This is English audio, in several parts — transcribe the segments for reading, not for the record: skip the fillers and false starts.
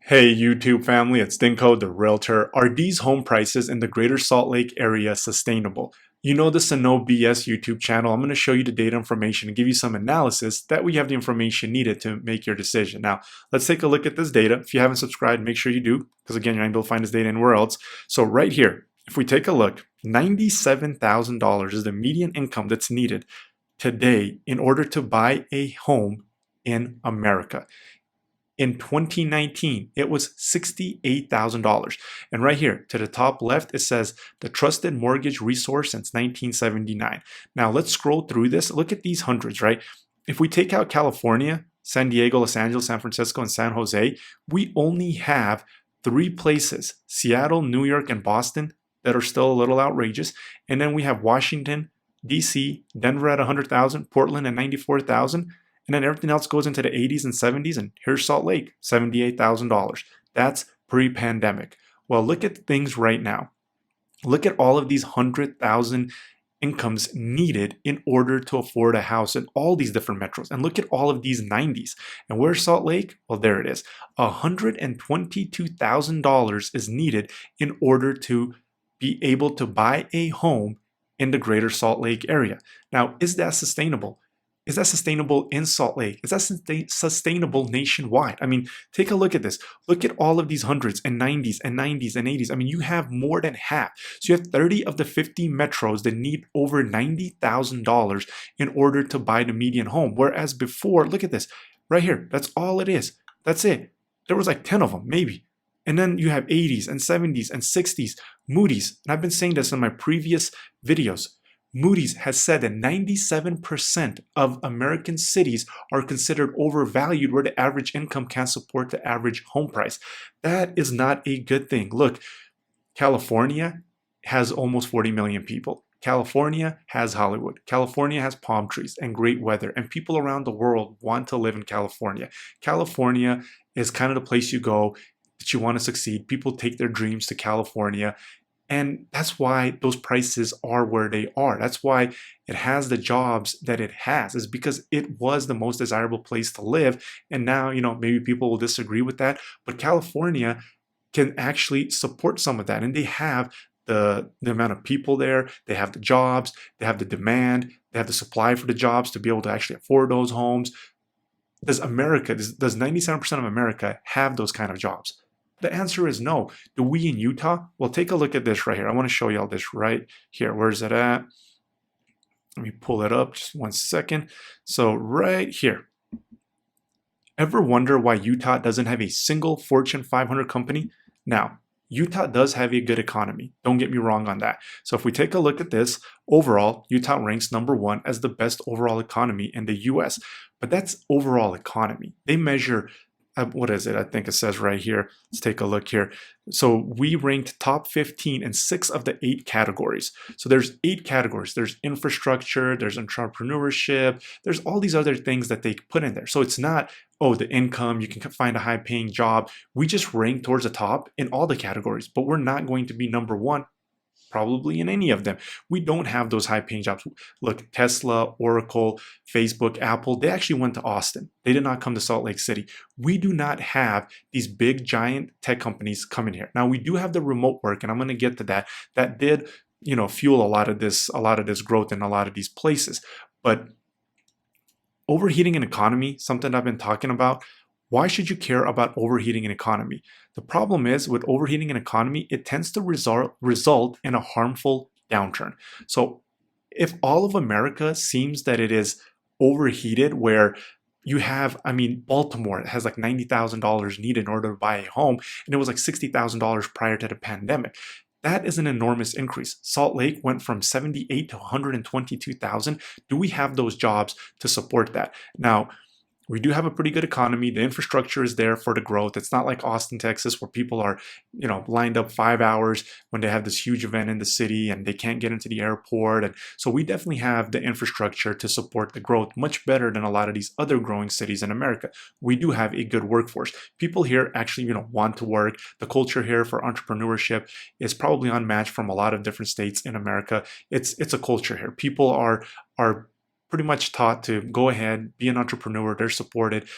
Hey YouTube family, it's Dinko the Realtor. Are these home prices in the greater Salt Lake area sustainable? You know this is a no BS YouTube channel. I'm going to show you the data information and give you some analysis that we have the information needed to make your decision. Now, let's take a look at this data. If you haven't subscribed, make sure you do, because again, you're not able to find this data anywhere else. So right here, if we take a look, $97,000 is the median income that's needed today in order to buy a home in America. In 2019, it was $68,000. And right here to the top left, it says the trusted mortgage resource since 1979. Now let's scroll through this. Look at these hundreds, right? If we take out California, San Diego, Los Angeles, San Francisco, and San Jose, we only have three places, Seattle, New York, and Boston, that are still a little outrageous. And then we have Washington, DC, Denver at 100,000, Portland at 94,000. And then everything else goes into the 80s and 70s. And here's Salt Lake, $78,000. That's pre-pandemic. Well, look at things right now. Look at all of these 100,000 incomes needed in order to afford a house in all these different metros. And look at all of these 90s. And where's Salt Lake? Well, there it is. $122,000 is needed in order to be able to buy a home in the greater Salt Lake area. Now, is that sustainable? Is that sustainable in Salt Lake? Is that sustainable nationwide? I mean, take a look at this. Look at all of these hundreds and 90s and 90s and 80s. I mean, you have more than half. So you have 30 of the 50 metros that need over $90,000 in order to buy the median home. Whereas before, look at this right here. That's all it is. That's it. There was like 10 of them, maybe. And then you have 80s and 70s and 60s. Moody's, and I've been saying this in my previous videos, Moody's has said that 97% of American cities are considered overvalued where the average income can't support the average home price. That is not a good thing. Look, California has almost 40 million people. California has Hollywood. California has palm trees and great weather, and people around the world want to live in California. California is kind of the place you go that you want to succeed. People take their dreams to California. And that's why those prices are where they are. That's why it has the jobs that it has, is because it was the most desirable place to live. And now, maybe people will disagree with that, but California can actually support some of that. And they have the amount of people there, they have the jobs, they have the demand, they have the supply for the jobs to be able to actually afford those homes. Does 97% of America have those kind of jobs? The answer is no. Do we in Utah? Well, take a look at this right here. I want to show you all this right here. Where's it at? Let me pull it up just one second. So right here. Ever wonder why Utah doesn't have a single Fortune 500 company? Now, Utah does have a good economy. Don't get me wrong on that. So if we take a look at this, overall, Utah ranks #1 as the best overall economy in the US. But that's overall economy. They measure what is it? I think it says right here. Let's take a look here. So we ranked top 15 in 6 of the 8 categories. So there's 8 categories. There's infrastructure, there's entrepreneurship, there's all these other things that they put in there. So it's not, oh, the income, you can find a high paying job. We just rank towards the top in all the categories, but we're not going to be #1 probably in any of them. We don't have those high paying jobs. Look, Tesla, Oracle, Facebook, Apple, they actually went to Austin. They did not come to Salt Lake City. We do not have these big giant tech companies coming here. Now we do have the remote work, and I'm going to get to that. That did, fuel a lot of this growth in a lot of these places. But overheating an economy, something I've been talking about, why should you care about overheating an economy? The problem is with overheating an economy, it tends to result in a harmful downturn. So if all of America seems that it is overheated, where you have, Baltimore has like $90,000 needed in order to buy a home, and it was like $60,000 prior to the pandemic. That is an enormous increase. Salt Lake went from 78 to 122,000. Do we have those jobs to support that? Now, we do have a pretty good economy. The infrastructure is there for the growth. It's not like Austin, Texas, where people are, lined up 5 hours when they have this huge event in the city and they can't get into the airport. And so we definitely have the infrastructure to support the growth much better than a lot of these other growing cities in America. We do have a good workforce. People here actually, want to work. The culture here for entrepreneurship is probably unmatched from a lot of different states in America. It's a culture here. People are pretty much taught to go ahead, be an entrepreneur. They're supported.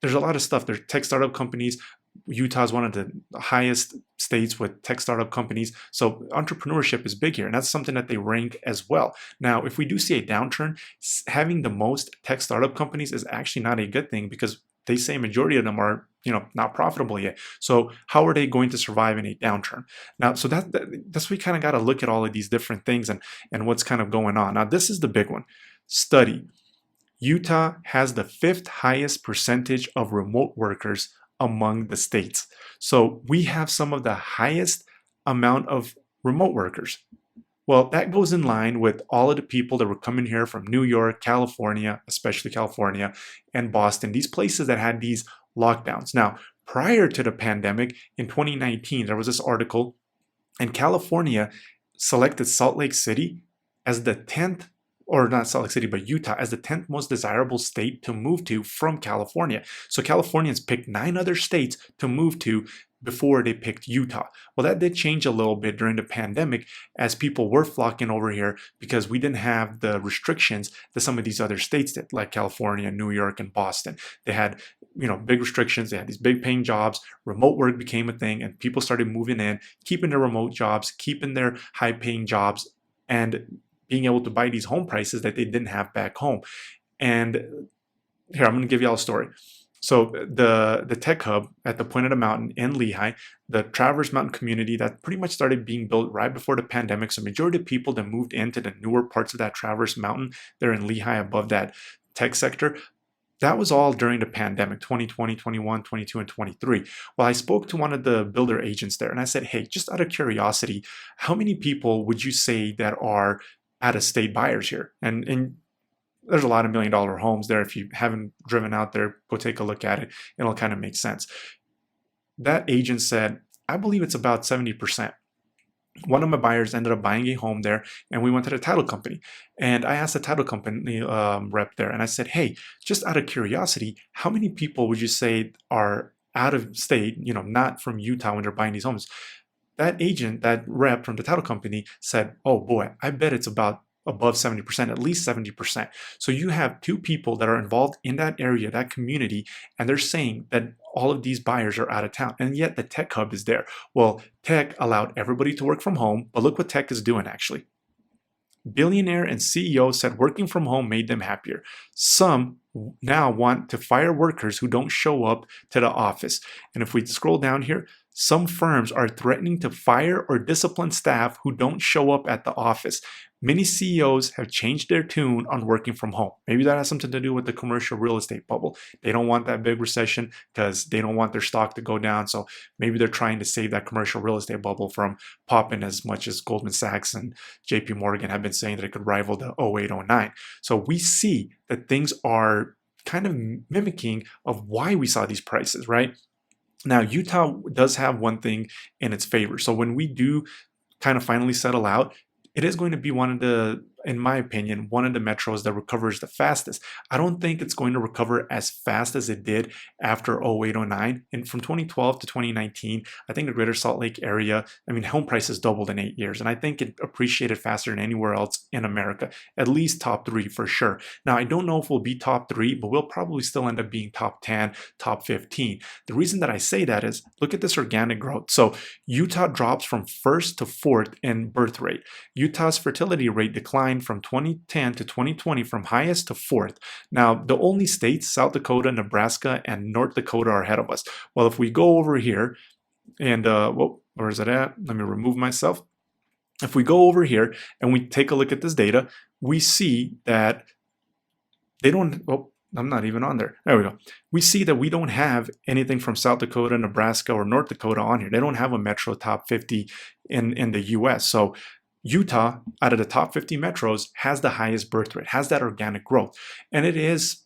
There's a lot of stuff. There's tech startup companies. Utah is one of the highest states with tech startup companies. So entrepreneurship is big here, and that's something that they rank as well. Now, if we do see a downturn, having the most tech startup companies is actually not a good thing because they say majority of them are, not profitable yet. So how are they going to survive in a downturn? Now, so that's we kind of got to look at all of these different things and what's kind of going on. Now, this is the big one. Study. Utah has the 5th highest percentage of remote workers among the states. So we have some of the highest amount of remote workers. Well, that goes in line with all of the people that were coming here from New York, California, especially California, and Boston, these places that had these lockdowns. Now, prior to the pandemic in 2019, there was this article, and California selected Salt Lake City as the 10th, or not Salt Lake City, but Utah as the 10th most desirable state to move to from California. So Californians picked 9 other states to move to before they picked Utah. Well, that did change a little bit during the pandemic as people were flocking over here because we didn't have the restrictions that some of these other states did, like California, New York, and Boston. They had, big restrictions. They had these big paying jobs. Remote work became a thing, and people started moving in, keeping their remote jobs, keeping their high paying jobs, and being able to buy these home prices that they didn't have back home. And here, I'm going to give y'all a story. So the tech hub at the point of the mountain in Lehigh, the Traverse Mountain community that pretty much started being built right before the pandemic. So majority of people that moved into the newer parts of that Traverse Mountain, they're in Lehigh above that tech sector. That was all during the pandemic, 2020, 21, 22, and 23. Well, I spoke to one of the builder agents there and I said, hey, just out of curiosity, how many people would you say that are out-of-state buyers here? And there's a lot of $1 million homes there. If you haven't driven out there, go take a look at it. It'll kind of make sense. That agent said, I believe it's about 70%. One of my buyers ended up buying a home there, and we went to the title company. And I asked the title company rep there, and I said, hey, just out of curiosity, how many people would you say are out of state, not from Utah when they're buying these homes? That agent, that rep from the title company said, oh boy, I bet it's about above 70%, at least 70%. So you have 2 people that are involved in that area, that community, and they're saying that all of these buyers are out of town, and yet the tech hub is there. Well, tech allowed everybody to work from home, but look what tech is doing actually. Billionaire and CEO said working from home made them happier. Some now want to fire workers who don't show up to the office. And if we scroll down here, some firms are threatening to fire or discipline staff who don't show up at the office. Many CEOs have changed their tune on working from home. Maybe that has something to do with the commercial real estate bubble. They don't want that big recession because they don't want their stock to go down. So maybe they're trying to save that commercial real estate bubble from popping as much as Goldman Sachs and JP Morgan have been saying that it could rival the 08, 09. So we see that things are kind of mimicking of why we saw these prices, right? Now, Utah does have one thing in its favor. So when we do kind of finally settle out, it is going to be one of the, in my opinion, one of the metros that recovers the fastest. I don't think it's going to recover as fast as it did after 08, 09. And from 2012 to 2019, I think the greater Salt Lake area, home prices doubled in 8 years. And I think it appreciated faster than anywhere else in America, at least top 3 for sure. Now, I don't know if we'll be top 3, but we'll probably still end up being top 10, top 15. The reason that I say that is, look at this organic growth. So Utah drops from 1st to 4th in birth rate. Utah's fertility rate declined from 2010 to 2020 from highest to 4th. Now, the only states, South Dakota, Nebraska, and North Dakota are ahead of us. Well, if we go over here and, where is it at? Let me remove myself. If we go over here and we take a look at this data, we see that they don't, I'm not even on there. There we go. We see that we don't have anything from South Dakota, Nebraska, or North Dakota on here. They don't have a metro top 50 in the US. So Utah, out of the top 50 metros, has the highest birth rate, has that organic growth. And it is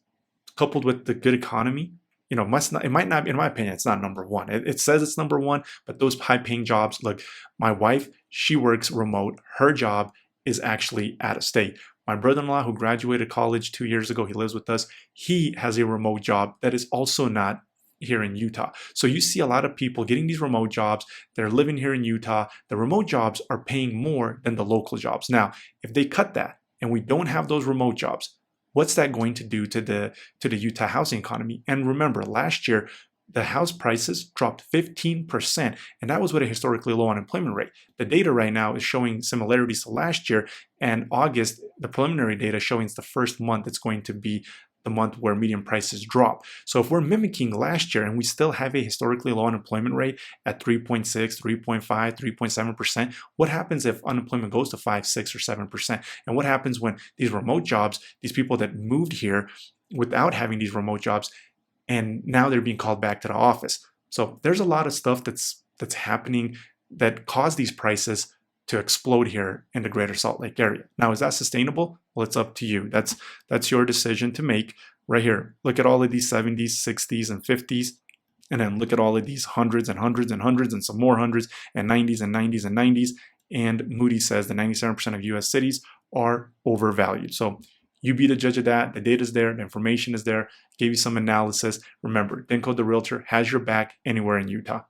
coupled with the good economy. It might not, in my opinion, it's not number one. It says it's number one, but those high paying jobs, look, my wife, she works remote. Her job is actually out of state. My brother-in-law, who graduated college 2 years ago, he lives with us. He has a remote job that is also not here in Utah. So you see a lot of people getting these remote jobs. They're living here in Utah. The remote jobs are paying more than the local jobs. Now, if they cut that and we don't have those remote jobs, what's that going to do to the Utah housing economy? And remember, last year, the house prices dropped 15%, and that was with a historically low unemployment rate. The data right now is showing similarities to last year, and August, the preliminary data showing it's the first month it's going to be the month where median prices drop. So if we're mimicking last year and we still have a historically low unemployment rate at 3.6, 3.5, 3.7%, what happens if unemployment goes to 5, 6, or 7%? And what happens when these remote jobs, these people that moved here without having these remote jobs, and now they're being called back to the office? So there's a lot of stuff that's happening that caused these prices to explode here in the greater Salt Lake area. Now, is that sustainable? Well, it's up to you. That's your decision to make right here. Look at all of these 70s, 60s, and 50s, and then look at all of these hundreds and hundreds and hundreds and some more hundreds and 90s and 90s and 90s. And Moody says that 97% of US cities are overvalued. So you be the judge of that. The data's there, the information is there. Gave you some analysis. Remember, Dinko the Realtor has your back anywhere in Utah.